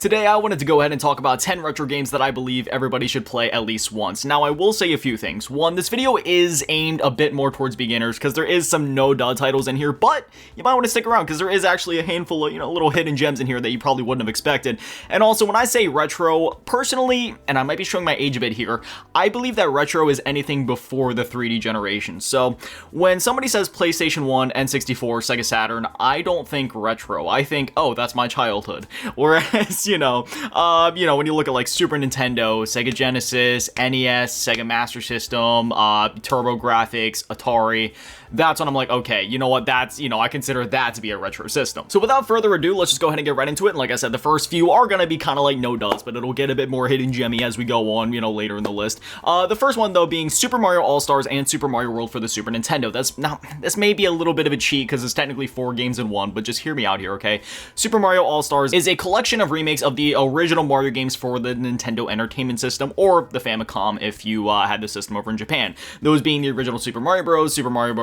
Today, I wanted to go ahead and talk about 10 retro games that I believe everybody should play at least once. Now, I will say a few things. One, this video is aimed a bit more towards beginners because there is some no-duh titles in here, but you might want to stick around because there is actually a handful of, little hidden gems in here that you probably wouldn't have expected. And also, when I say retro, personally, and I might be showing my age a bit here, I believe that retro is anything before the 3D generation. So, when somebody says PlayStation 1, N64, Sega Saturn, I don't think retro. I think, oh, that's my childhood. Whereas, when you look at like Super Nintendo, Sega Genesis, NES, Sega Master System, TurboGrafx, Atari, that's when I'm like, okay, you know what, that's, I consider that to be a retro system. So without further ado, let's just go ahead and get right into it. And like I said, the first few are gonna be kind of like no-duds, but it'll get a bit more hidden gemmy as we go on, later in the list. The first one though being Super Mario All-Stars and Super Mario World for the Super Nintendo. This may be a little bit of a cheat because it's technically 4 games in one, but just hear me out here, okay? Super Mario All-Stars is a collection of remakes of the original Mario games for the Nintendo Entertainment System, or the Famicom if you had the system over in Japan. Those being the original Super Mario Bros., Super Mario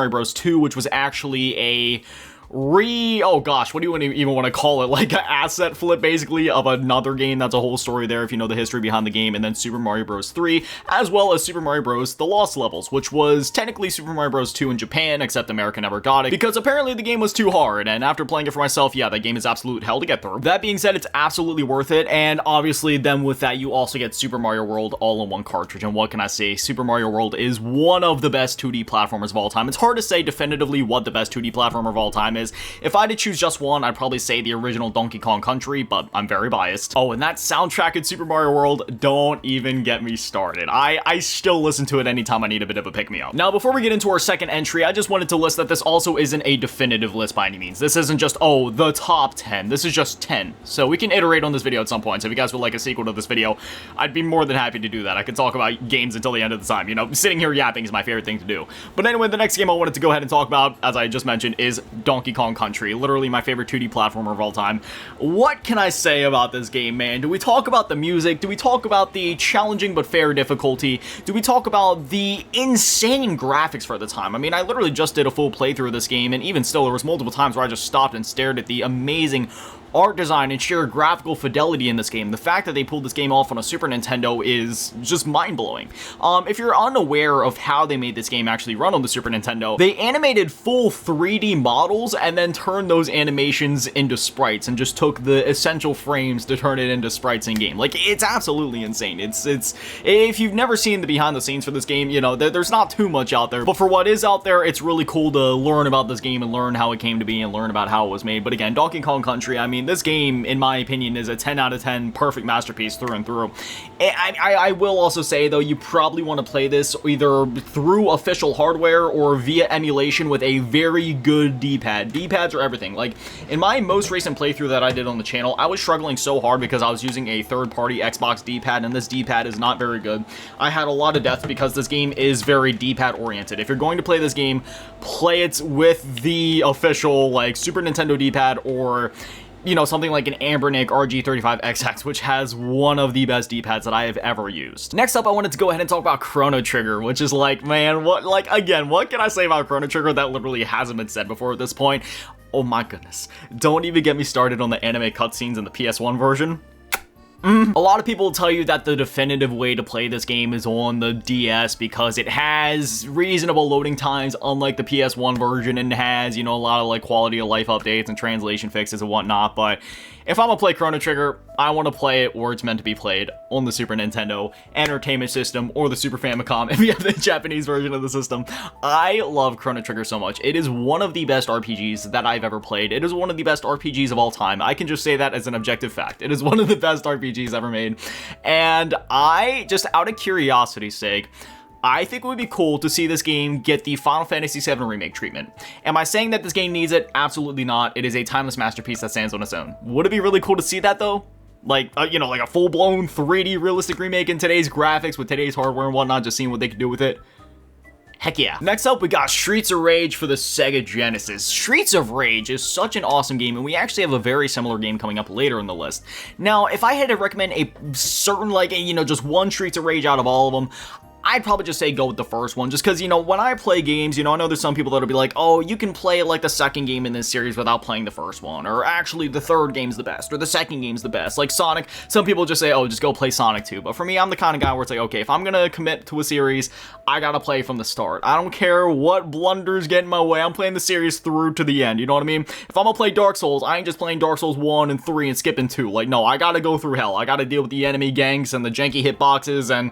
Bros. 2, which was actually a oh gosh, what do you even want to call it? Like an asset flip, basically, of another game. That's a whole story there if you know the history behind the game. And then Super Mario Bros. 3, as well as Super Mario Bros. The Lost Levels, which was technically Super Mario Bros. 2 in Japan, except America never got it, because apparently the game was too hard. And after playing it for myself, yeah, that game is absolute hell to get through. That being said, it's absolutely worth it. And obviously, then with that, you also get Super Mario World all in one cartridge. And what can I say? Super Mario World is one of the best 2D platformers of all time. It's hard to say definitively what the best 2D platformer of all time is. If I had to choose just one, I'd probably say the original Donkey Kong Country, but I'm very biased. Oh, and that soundtrack in Super Mario World, don't even get me started. I still listen to it anytime I need a bit of a pick-me-up. Now, before we get into our second entry, I just wanted to list that this also isn't a definitive list by any means. This isn't just, oh, the top 10. This is just 10. So we can iterate on this video at some point. So if you guys would like a sequel to this video, I'd be more than happy to do that. I could talk about games until the end of the time. Sitting here yapping is my favorite thing to do. But anyway, the next game I wanted to go ahead and talk about, as I just mentioned, is Donkey Kong Country. Literally my favorite 2D platformer of all time. What can I say about this game, man? Do we talk about the music? Do we talk about the challenging but fair difficulty? Do we talk about the insane graphics for the time? I mean, I literally just did a full playthrough of this game, and even still, there was multiple times where I just stopped and stared at the amazing art design and sheer graphical fidelity in this game. The fact that they pulled this game off on a Super Nintendo is just mind-blowing. If you're unaware of how they made this game actually run on the Super Nintendo, they animated full 3D models and then turned those animations into sprites and just took the essential frames to turn it into sprites in game. Like, it's absolutely insane. It's if you've never seen the behind the scenes for this game, there's not too much out there, but for what is out there, it's really cool to learn about this game and learn how it came to be and learn about how it was made. But again, Donkey Kong Country, I mean, this game, in my opinion, is a 10 out of 10 perfect masterpiece through and through. I will also say, though, you probably want to play this either through official hardware or via emulation with a very good D-pad. D-pads are everything. Like, in my most recent playthrough that I did on the channel, I was struggling so hard because I was using a third-party Xbox D-pad, and this D-pad is not very good. I had a lot of deaths because this game is very D-pad oriented. If you're going to play this game, play it with the official, like, Super Nintendo D-pad or something like an Anbernic RG35XX, which has one of the best D-pads that I have ever used. Next up, I wanted to go ahead and talk about Chrono Trigger, which is like, man, what can I say about Chrono Trigger that literally hasn't been said before at this point? Oh my goodness. Don't even get me started on the anime cutscenes in the PS1 version. A lot of people will tell you that the definitive way to play this game is on the DS because it has reasonable loading times, unlike the PS1 version, and has, a lot of like quality of life updates and translation fixes and whatnot. But if I'm gonna play Chrono Trigger, I want to play it where it's meant to be played, on the Super Nintendo Entertainment System or the Super Famicom if you have the Japanese version of the system. I love Chrono Trigger so much. It is one of the best RPGs that I've ever played. It is one of the best RPGs of all time. I can just say that as an objective fact. It is one of the best RPGs ever made. And I, just out of curiosity's sake, I think it would be cool to see this game get the Final Fantasy VII Remake treatment. Am I saying that this game needs it? Absolutely not. It is a timeless masterpiece that stands on its own. Would it be really cool to see that, though? Like, like a full-blown 3D realistic remake in today's graphics with today's hardware and whatnot, just seeing what they could do with it? Heck yeah. Next up, we got Streets of Rage for the Sega Genesis. Streets of Rage is such an awesome game, and we actually have a very similar game coming up later in the list. Now, if I had to recommend a certain, just one Streets of Rage out of all of them, I'd probably just say go with the first one, just because, you know, when I play games, you know, I know there's some people that'll be like, oh, you can play like the second game in this series without playing the first one, or actually the third game's the best, or the second game's the best. Like Sonic, some people just say, oh, just go play Sonic 2. But for me, I'm the kind of guy where it's like, okay, if I'm gonna commit to a series, I gotta play from the start. I don't care what blunders get in my way, I'm playing the series through to the end, you know what I mean? If I'm gonna play Dark Souls, I ain't just playing Dark Souls 1 and 3 and skipping 2. Like, no, I gotta go through hell. I gotta deal with the enemy ganks and the janky hitboxes and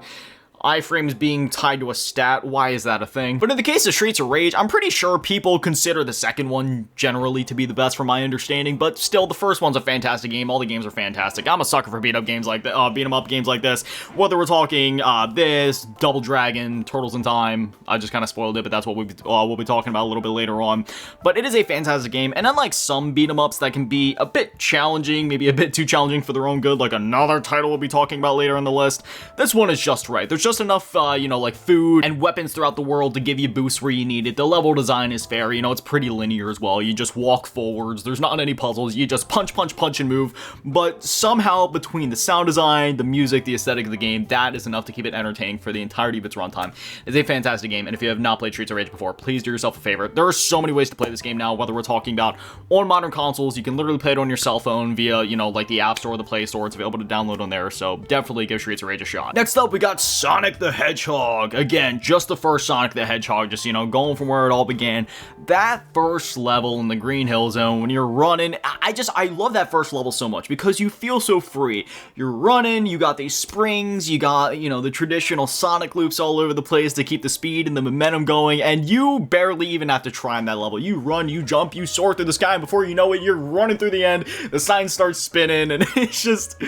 iframes being tied to a stat. Why is that a thing? But in the case of Streets of Rage, I'm pretty sure people consider the second one generally to be the best from my understanding, but still, the first one's a fantastic game. All the games are fantastic. I'm a sucker for beat 'em up games like this, whether we're talking this, Double Dragon, Turtles in Time. I just kind of spoiled it, but that's what we'll be talking about a little bit later on. But it is a fantastic game, and unlike some beat 'em ups that can be a bit challenging, maybe a bit too challenging for their own good, like another title we'll be talking about later in the list, this one is just right. There's just enough, you know, like food and weapons throughout the world to give you boosts where you need it. The level design is fair, you know, it's pretty linear as well. You just walk forwards, there's not any puzzles, you just punch, punch, punch, and move. But somehow, between the sound design, the music, the aesthetic of the game, that is enough to keep it entertaining for the entirety of its runtime. It's a fantastic game, and if you have not played Streets of Rage before, please do yourself a favor. There are so many ways to play this game now, whether we're talking about on modern consoles, you can literally play it on your cell phone via, you know, like the App Store or the Play Store. It's available to download on there, so definitely give Streets of Rage a shot. Next up, we got Sonic the Hedgehog. Again, just the first Sonic the Hedgehog, just, you know, going from where it all began. That first level in the Green Hill Zone, when you're running, I love that first level so much because you feel so free. You're running, you got these springs, you got, you know, the traditional Sonic loops all over the place to keep the speed and the momentum going, and you barely even have to try on that level. You run, you jump, you soar through the sky, and before you know it, you're running through the end, the sign starts spinning, and it's just...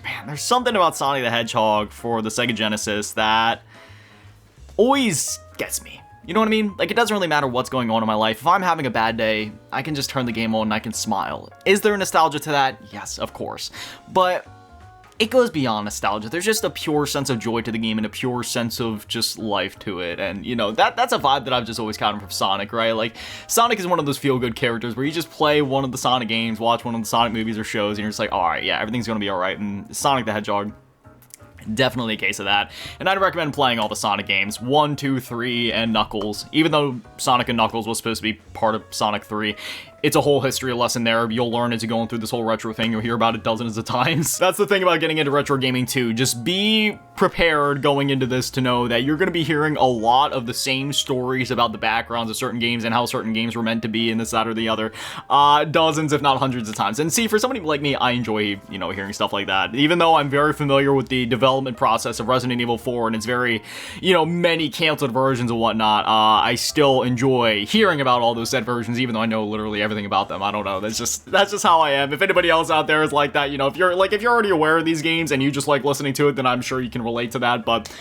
Man, there's something about Sonic the Hedgehog for the Sega Genesis that always gets me. You know what I mean? Like, it doesn't really matter what's going on in my life. If I'm having a bad day, I can just turn the game on and I can smile. Is there nostalgia to that? Yes, of course. But it goes beyond nostalgia. There's just a pure sense of joy to the game and a pure sense of just life to it. And, you know, that's a vibe that I've just always gotten from Sonic, right? Like, Sonic is one of those feel-good characters where you just play one of the Sonic games, watch one of the Sonic movies or shows, and you're just like, alright, yeah, everything's gonna be alright. And Sonic the Hedgehog, definitely a case of that. And I'd recommend playing all the Sonic games, 1, 2, 3, and Knuckles. Even though Sonic and Knuckles was supposed to be part of Sonic 3, it's a whole history lesson there. You'll learn as you're going through this whole retro thing. You'll hear about it dozens of times. That's the thing about getting into retro gaming too. Just be prepared going into this to know that you're going to be hearing a lot of the same stories about the backgrounds of certain games and how certain games were meant to be and this, that, or the other. Dozens, if not hundreds of times. And see, for somebody like me, I enjoy, you know, hearing stuff like that. Even though I'm very familiar with the development process of Resident Evil 4 and its very, you know, many canceled versions and whatnot, I still enjoy hearing about all those said versions, even though I know literally everything about them. I don't know. That's just how I am. If anybody else out there is like that, you know, if you're already aware of these games and you just like listening to it, then I'm sure you can relate to that. But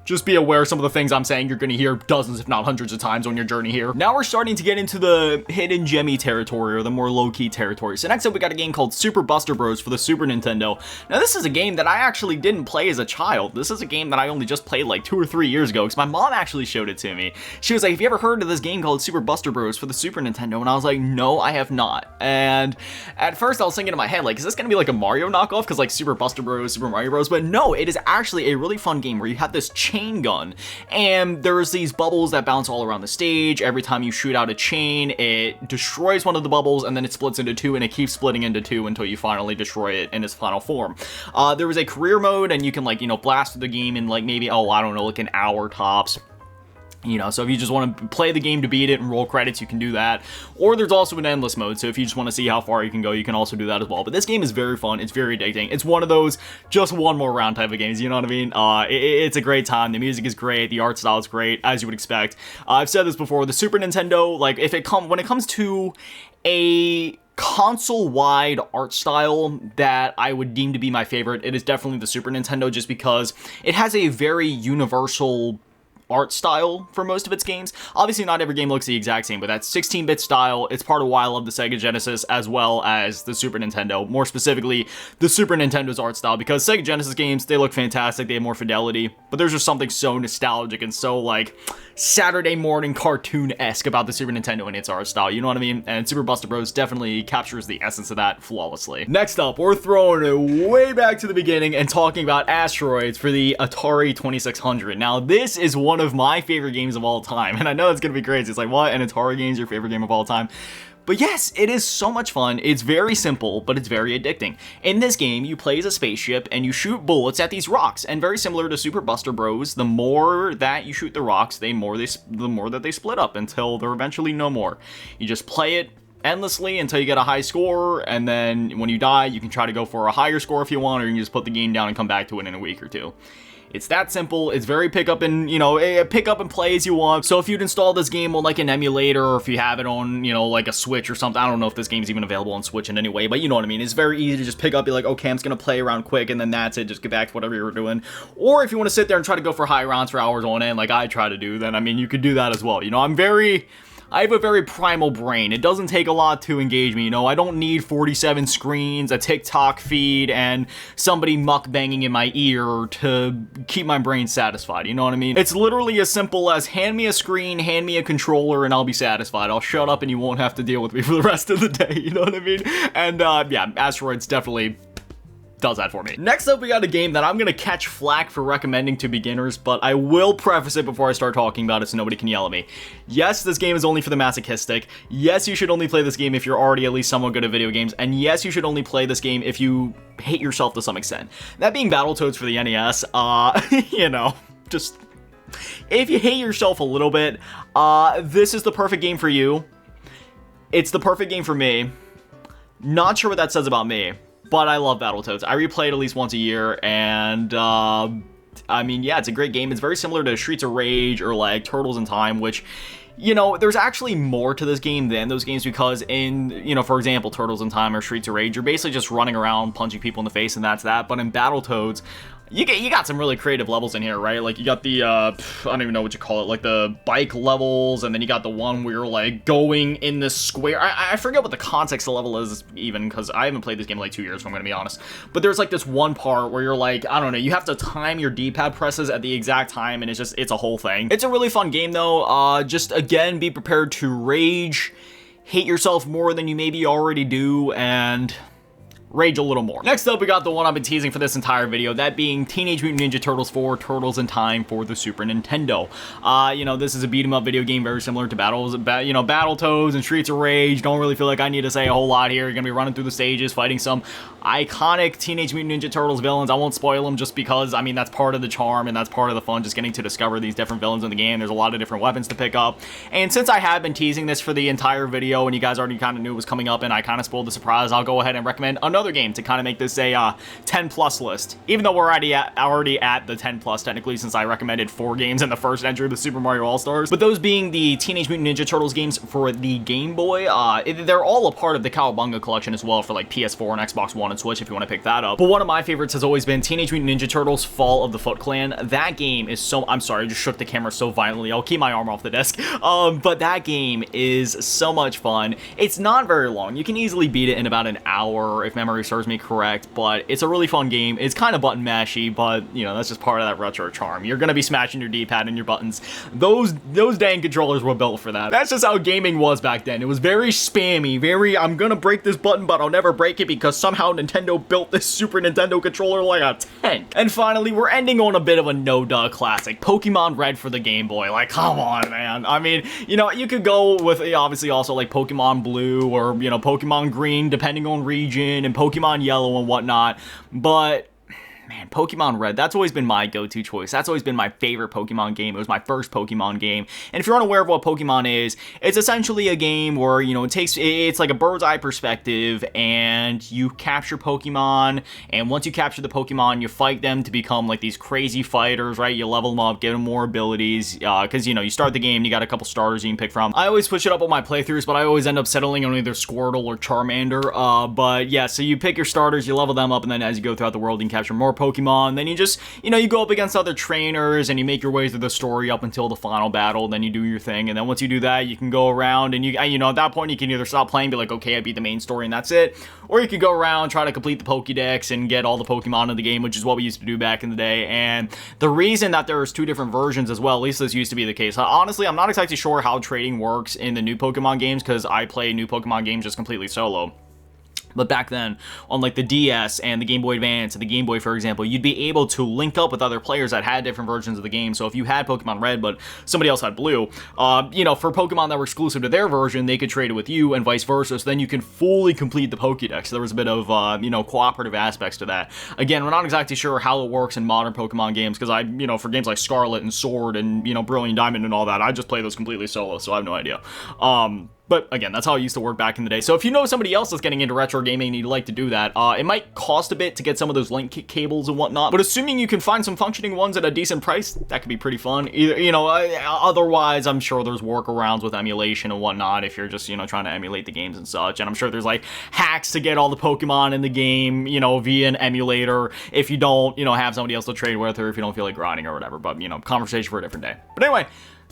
just be aware some of the things I'm saying you're going to hear dozens, if not hundreds of times on your journey here. Now we're starting to get into the hidden gemmy territory, or the more low-key territory. So next up, we got a game called Super Buster Bros for the Super Nintendo. Now this is a game that I actually didn't play as a child. This is a game that I only just played like 2 or 3 years ago, because my mom actually showed it to me. She was like, have you ever heard of this game called Super Buster Bros for the Super Nintendo? And I was like, no, I have not. And at first I was thinking in my head, like, is this going to be like a Mario knockoff? Because like Super Buster Bros, Super Mario Bros. But no, it is actually a really fun game where you have this chain gun. And there's these bubbles that bounce all around the stage. Every time you shoot out a chain, it destroys one of the bubbles, and then it splits into 2, and it keeps splitting into 2 until you finally destroy it in its final form. There was a career mode, and you can, like, you know, blast through the game in, like, maybe, oh, I don't know, like an hour tops. You know, so if you just want to play the game to beat it and roll credits, you can do that. Or there's also an endless mode, so if you just want to see how far you can go, you can also do that as well. But this game is very fun, it's very addicting. It's one of those just one more round type of games, you know what I mean? It's a great time, the music is great, the art style is great, as you would expect. I've said this before, the Super Nintendo, like, when it comes to a console-wide art style that I would deem to be my favorite, it is definitely the Super Nintendo, just because it has a very universal art style for most of its games. Obviously, not every game looks the exact same, but that 16-bit style, it's part of why I love the Sega Genesis as well as the Super Nintendo. More specifically, the Super Nintendo's art style, because Sega Genesis games, they look fantastic, they have more fidelity, but there's just something so nostalgic and so, like, Saturday morning cartoon-esque about the Super Nintendo and its art style, you know what I mean? And Super Buster Bros. Definitely captures the essence of that flawlessly. Next up, we're throwing it way back to the beginning and talking about Asteroids for the Atari 2600. Now, this is one of my favorite games of all time, and I know it's gonna be crazy. It's like, what, an Atari game is your favorite game of all time? But yes, it is so much fun. It's very simple, but it's very addicting. In this game, you play as a spaceship and you shoot bullets at these rocks. And very similar to Super Buster Bros, the more that you shoot the rocks, the more that they split up until they're eventually no more. You just play it endlessly until you get a high score, and then when you die, you can try to go for a higher score if you want, or you can just put the game down and come back to it in a week or two. It's that simple. It's very pick up and play as you want. So if you'd install this game on like an emulator, or if you have it on, like a Switch or something, I don't know if this game's even available on Switch in any way, but you know what I mean. It's very easy to just pick up, be like, okay, I'm just gonna play around quick, and then that's it. Just get back to whatever you were doing. Or if you want to sit there and try to go for high rounds for hours on end, like I try to do, then I mean, you could do that as well. I have a very primal brain. It doesn't take a lot to engage me, I don't need 47 screens, a TikTok feed, and somebody mukbanging in my ear to keep my brain satisfied, you know what I mean? It's literally as simple as hand me a screen, hand me a controller, and I'll be satisfied. I'll shut up and you won't have to deal with me for the rest of the day, you know what I mean? And yeah, Asteroids definitely does that for me. Next up, we got a game that I'm gonna catch flack for recommending to beginners, but I will preface it before I start talking about it so nobody can yell at me. Yes, this game is only for the masochistic. Yes, you should only play this game if you're already at least somewhat good at video games. And yes, you should only play this game if you hate yourself to some extent. That being Battletoads for the NES, just if you hate yourself a little bit, this is the perfect game for you. It's the perfect game for me. Not sure what that says about me, but I love Battletoads. I replay it at least once a year, and I mean, yeah, it's a great game. It's very similar to Streets of Rage or like Turtles in Time, which, there's actually more to this game than those games, because in, for example, Turtles in Time or Streets of Rage, you're basically just running around punching people in the face and that's that. But in Battletoads, you got some really creative levels in here, right? Like, you got the, I don't even know what you call it, like the bike levels, and then you got the one where you're, like, going in this square. I forget what the context of the level is, even, because I haven't played this game in, like, 2 years, if I'm gonna be honest. But there's, like, this one part where you're, like, I don't know, you have to time your D-pad presses at the exact time, and it's a whole thing. It's a really fun game, though. Just, again, be prepared to rage, hate yourself more than you maybe already do, and rage a little more. Next up, we got the one I've been teasing for this entire video, that being Teenage Mutant Ninja Turtles 4 Turtles in Time for the Super Nintendo. This is a beat-em-up video game very similar to Battletoads and Streets of Rage. Don't really feel like I need to say a whole lot here. You're gonna be running through the stages, fighting some iconic Teenage Mutant Ninja Turtles villains. I won't spoil them just because, I mean, that's part of the charm and that's part of the fun, just getting to discover these different villains in the game. There's a lot of different weapons to pick up. And since I have been teasing this for the entire video and you guys already kind of knew it was coming up and I kind of spoiled the surprise, I'll go ahead and recommend another game to kind of make this a 10 plus list, even though we're already at the 10 plus technically, since I recommended 4 games in the first entry of the Super Mario All-Stars. But those being the Teenage Mutant Ninja Turtles games for the Game Boy. They're all a part of the Cowabunga collection as well for like PS4 and Xbox One and Switch if you want to pick that up. But one of my favorites has always been Teenage Mutant Ninja Turtles Fall of the Foot Clan. That game is so, I'm sorry, I just shook the camera so violently, I'll keep my arm off the desk. But that game is so much fun. It's not very long. You can easily beat it in about an hour if memory serves me correct, but it's a really fun game. It's kind of button mashy, but that's just part of that retro charm. You're gonna be smashing your D-pad and your buttons. Those dang controllers were built for that. That's just how gaming was back then. It was very spammy, very, I'm gonna break this button, but I'll never break it because somehow Nintendo built this Super Nintendo controller like a tank. And finally, we're ending on a bit of a no-duh classic, Pokemon Red for the Game Boy. Like, come on, man. I mean, you could go with, obviously, also like Pokemon Blue or, Pokemon Green, depending on region, and Pokemon Yellow and whatnot, but man, Pokemon Red, that's always been my go-to choice. That's always been my favorite Pokemon game. It was my first Pokemon game. And if you're unaware of what Pokemon is, it's essentially a game where, it's like a bird's eye perspective and you capture Pokemon, and once you capture the Pokemon, you fight them to become like these crazy fighters, right? You level them up, give them more abilities, because, you start the game, you got a couple starters you can pick from. I always switch it up on my playthroughs, but I always end up settling on either Squirtle or Charmander. But yeah, so you pick your starters, you level them up, and then as you go throughout the world, you can capture more Pokemon. Then you just, you go up against other trainers and you make your way through the story up until the final battle. Then you do your thing. And then once you do that, you can go around and at that point you can either stop playing, be like, okay, I beat the main story and that's it. Or you could go around, try to complete the Pokédex and get all the Pokemon in the game, which is what we used to do back in the day. And the reason that there's 2 different versions as well, at least this used to be the case. Honestly, I'm not exactly sure how trading works in the new Pokemon games because I play new Pokemon games just completely solo. But back then, on like the DS and the Game Boy Advance and the Game Boy, for example, you'd be able to link up with other players that had different versions of the game. So if you had Pokemon Red, but somebody else had Blue, for Pokemon that were exclusive to their version, they could trade it with you and vice versa. So then you can fully complete the Pokédex. So there was a bit of, cooperative aspects to that. Again, we're not exactly sure how it works in modern Pokemon games because for games like Scarlet and Sword and, Brilliant Diamond and all that, I just play those completely solo, so I have no idea. But again, that's how it used to work back in the day. So if you know somebody else that's getting into retro gaming and you'd like to do that, it might cost a bit to get some of those link cables and whatnot. But assuming you can find some functioning ones at a decent price, that could be pretty fun. Otherwise, I'm sure there's workarounds with emulation and whatnot if you're just, trying to emulate the games and such. And I'm sure there's like hacks to get all the Pokemon in the game, via an emulator if you don't, have somebody else to trade with or if you don't feel like grinding or whatever. But, conversation for a different day. But anyway,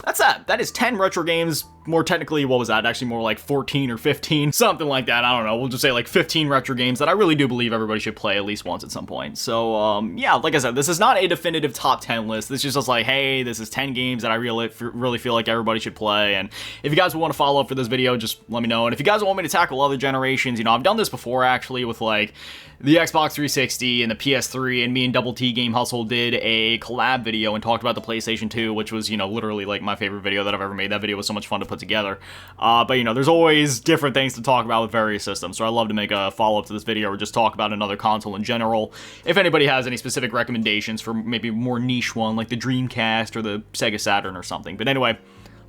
that's that. That is 10 retro games. More technically, what was that? Actually more like 14 or 15, something like that. I don't know. We'll just say like 15 retro games that I really do believe everybody should play at least once at some point. So, yeah, like I said, this is not a definitive top 10 list. This is just like, hey, this is 10 games that I really feel like everybody should play. And if you guys want to follow up for this video, just let me know. And if you guys want me to tackle other generations, I've done this before actually with like the Xbox 360 and the PS3, and me and Double T Game Hustle did a collab video and talked about the PlayStation 2, which was, literally like my favorite video that I've ever made. That video was so much fun to put together. But there's always different things to talk about with various systems, so I'd love to make a follow-up to this video or just talk about another console in general. If anybody has any specific recommendations for maybe a more niche one, like the Dreamcast or the Sega Saturn or something. But anyway,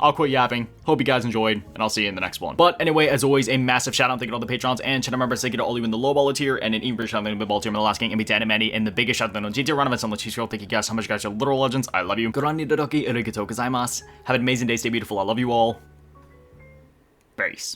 I'll quit yapping. Hope you guys enjoyed, and I'll see you in the next one. But anyway, as always, a massive shout out, thank you to all the patrons and channel members. Thank you to all you in the low baller tier, and an even bigger shout out to the ball tier in the last game, and be Dan and Manny, and the biggest shout out to GTA Run Events on the Cheese Girl. Thank you guys so much, guys. You're literal legends. I love you. Gorani Dodoki Arigatou gozaimasu. Have an amazing day. Stay beautiful. I love you all. Peace.